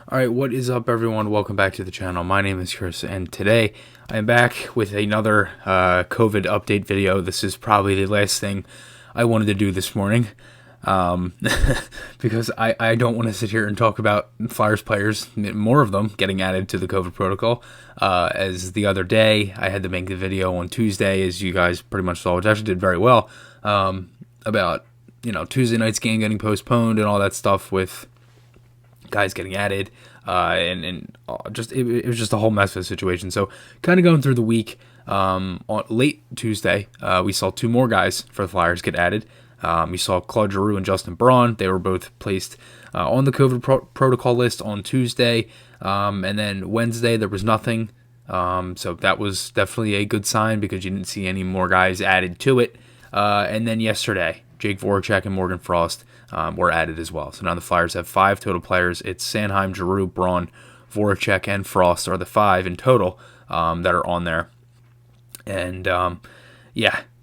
Alright, what is up everyone? Welcome back to the channel. My name is Chris, and today I am back with another COVID update video. This is probably the last thing I wanted to do this morning, because I don't want to sit here and talk about Flyers players, more of them, getting added to the COVID protocol. As the other day, I had to make the video on Tuesday, as you guys pretty much saw, which actually did very well, about, Tuesday night's game getting postponed and all that stuff with guys getting added, and just it was just a whole mess of a situation. So kind of going through the week, on late Tuesday, we saw two more guys for the Flyers get added. We saw Claude Giroux and Justin Braun. They were both placed on the COVID protocol list on Tuesday, and then Wednesday there was nothing. So that was definitely a good sign because you didn't see any more guys added to it. And then yesterday, Jake Voracek and Morgan Frost were added as well. So now the Flyers have 5 total players. It's Sanheim, Giroux, Braun, Voracek, and Frost are the 5 in total that are on there. And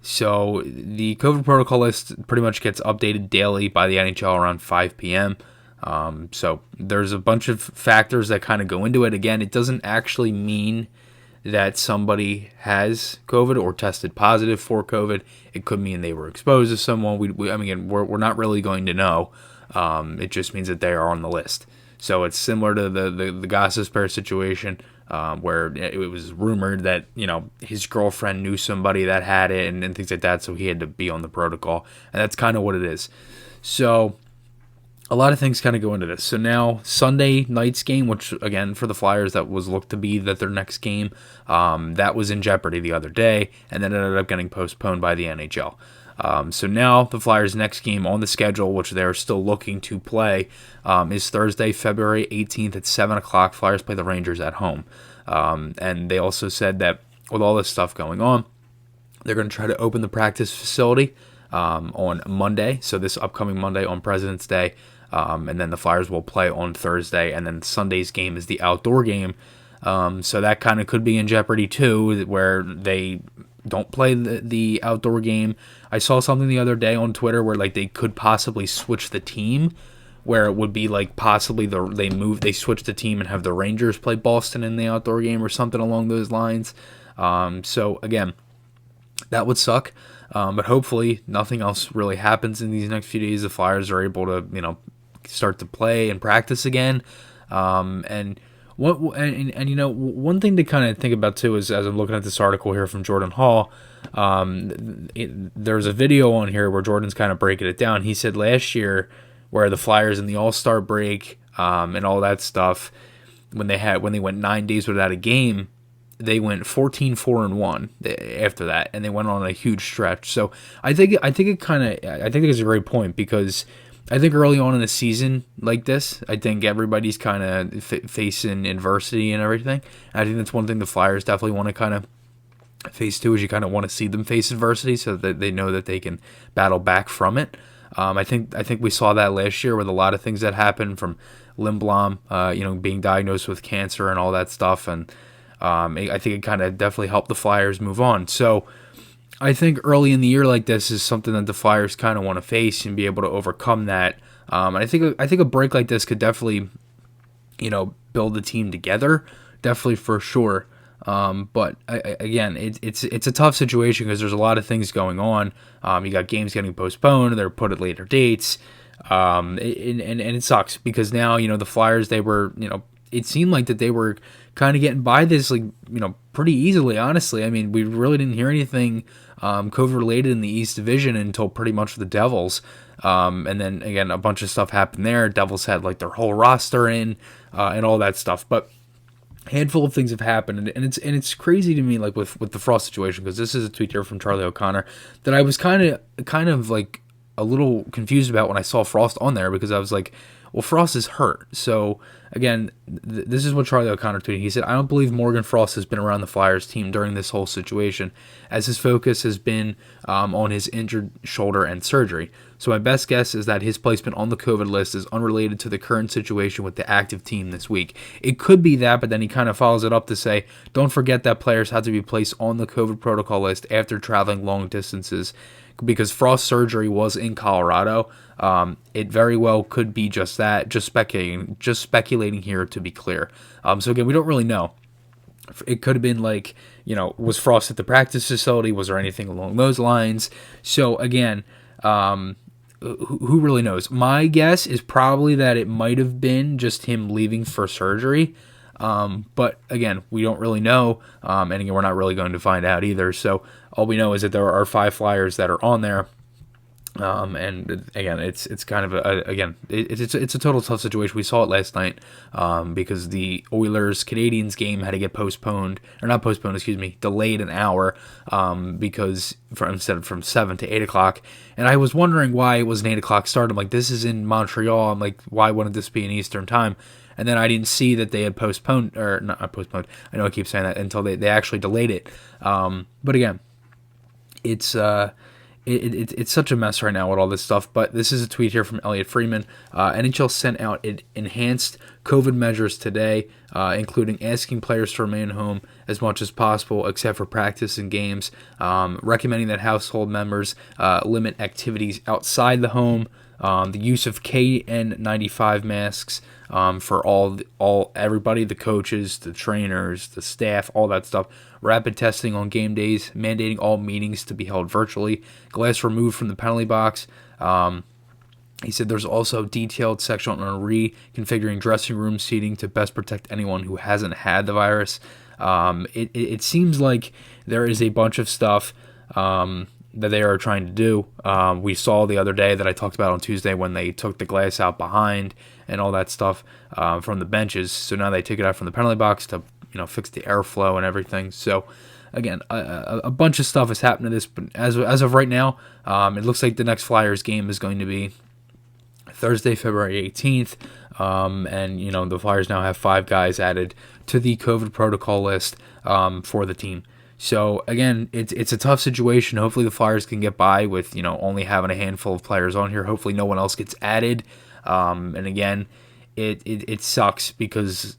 so the COVID protocol list pretty much gets updated daily by the NHL around 5 p.m. So there's a bunch of factors that kind of go into it. Again, it doesn't actually mean that somebody has COVID or tested positive for COVID. It could mean they were exposed to someone. We're not really going to know. It just means that they are on the list. So it's similar to the Gostisbehere situation, where it was rumored that his girlfriend knew somebody that had it and things like that, so he had to be on the protocol, and that's kind of what it is. So a lot of things kind of go into this. So now Sunday night's game, which again for the Flyers that was looked to be their next game, that was in jeopardy the other day, and then ended up getting postponed by the NHL. So now the Flyers' next game on the schedule, which they're still looking to play, is Thursday, February 18th at 7 o'clock. Flyers play the Rangers at home. And they also said that with all this stuff going on, they're going to try to open the practice facility on Monday, so this upcoming Monday on President's Day. And then the Flyers will play on Thursday, and then Sunday's game is the outdoor game. So that kind of could be in jeopardy too, where they don't play the outdoor game. I saw something the other day on Twitter where they could possibly switch the team, where it would be possibly they switch the team and have the Rangers play Boston in the outdoor game or something along those lines. So again, that would suck. But hopefully nothing else really happens in these next few days. The Flyers are able to start to play and practice again. And one thing to kind of think about too is, as I'm looking at this article here from Jordan Hall, there's a video on here where Jordan's kind of breaking it down. He said last year, where the Flyers in the All-Star break and all that stuff, when they went 9 days without a game, they went 14-4-1 after that, and they went on a huge stretch. So I think it's a great point, because I think early on in the season like this, I think everybody's kind of facing adversity and everything. And I think that's one thing the Flyers definitely want to kind of face too, is you kind of want to see them face adversity so that they know that they can battle back from it. I think we saw that last year with a lot of things that happened, from Lindblom, being diagnosed with cancer and all that stuff, and I think it kind of definitely helped the Flyers move on. So I think early in the year like this is something that the Flyers kind of want to face and be able to overcome that. And I think a break like this could definitely, build the team together, definitely for sure. But again, it's a tough situation because there's a lot of things going on. You got games getting postponed; they're put at later dates, and it sucks because now the Flyers, they were it seemed like that they were kind of getting by this pretty easily. Honestly, I mean, we really didn't hear anything COVID related in the East Division until pretty much the Devils, and then again a bunch of stuff happened there. Devils had their whole roster in and all that stuff, but handful of things have happened, and it's crazy to me, with the Frost situation, because this is a tweet here from Charlie O'Connor that I was kind of a little confused about when I saw Frost on there, because I was like, well, Frost is hurt. So again, this is what Charlie O'Connor tweeted. He said, "I don't believe Morgan Frost has been around the Flyers team during this whole situation, as his focus has been on his injured shoulder and surgery. So my best guess is that his placement on the COVID list is unrelated to the current situation with the active team this week." It could be that, but then he kind of follows it up to say, "Don't forget that players had to be placed on the COVID protocol list after traveling long distances. because Frost's surgery was in Colorado. It very well could be just that. Just speculating here to be clear. So again, we don't really know. It could have been like, was Frost at the practice facility? Was there anything along those lines? So again, who really knows? My guess is probably that it might have been just him leaving for surgery. But again, we don't really know. And again, we're not really going to find out either. So all we know is that there are 5 Flyers that are on there. And again, it's kind of it's a total tough situation. We saw it last night, because the Oilers Canadiens game had to get delayed an hour, because instead from 7 to 8 o'clock. And I was wondering why it was an 8 o'clock start. I'm like, this is in Montreal. I'm like, why wouldn't this be in Eastern time? And then I didn't see that they had postponed, or not postponed. I know I keep saying that, until they actually delayed it. But again, it's such a mess right now with all this stuff. But this is a tweet here from Elliot Freeman. NHL sent out enhanced COVID measures today, including asking players to remain home as much as possible, except for practice and games, recommending that household members limit activities outside the home, the use of KN95 masks for everybody, the coaches, the trainers, the staff, all that stuff. Rapid testing on game days, mandating all meetings to be held virtually, glass removed from the penalty box. He said there's also detailed section on reconfiguring dressing room seating to best protect anyone who hasn't had the virus. It seems like there is a bunch of stuff that they are trying to do. We saw the other day that I talked about on Tuesday when they took the glass out behind and all that stuff from the benches. So now they take it out from the penalty box to fix the airflow and everything. So again, a bunch of stuff has happened to this, but as of right now, it looks like the next Flyers game is going to be Thursday, February 18th. And the Flyers now have 5 guys added to the COVID protocol list for the team. So again, it's a tough situation. Hopefully the Flyers can get by with only having a handful of players on here. Hopefully no one else gets added. And again, it sucks because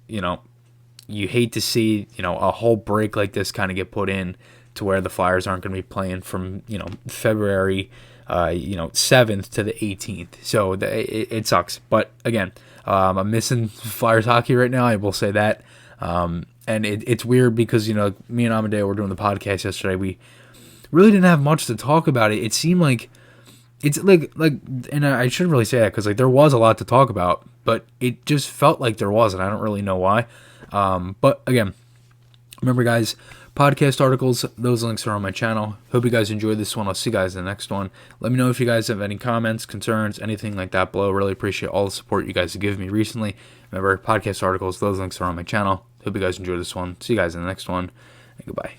you hate to see a whole break like this kind of get put in to where the Flyers aren't going to be playing from February 7th to the 18th. So it sucks. But again, I'm missing Flyers hockey right now. I will say that. And it's weird because me and Amadeo were doing the podcast yesterday. We really didn't have much to talk about. It seemed like it's like, and I shouldn't really say that because there was a lot to talk about, but it just felt like there wasn't. I don't really know why. But again, remember guys, podcast articles, those links are on my channel. Hope you guys enjoyed this one. I'll see you guys in the next one. Let me know if you guys have any comments, concerns, anything like that below. Really appreciate all the support you guys have given me recently. Remember, podcast articles, those links are on my channel. Hope you guys enjoyed this one. See you guys in the next one, and goodbye.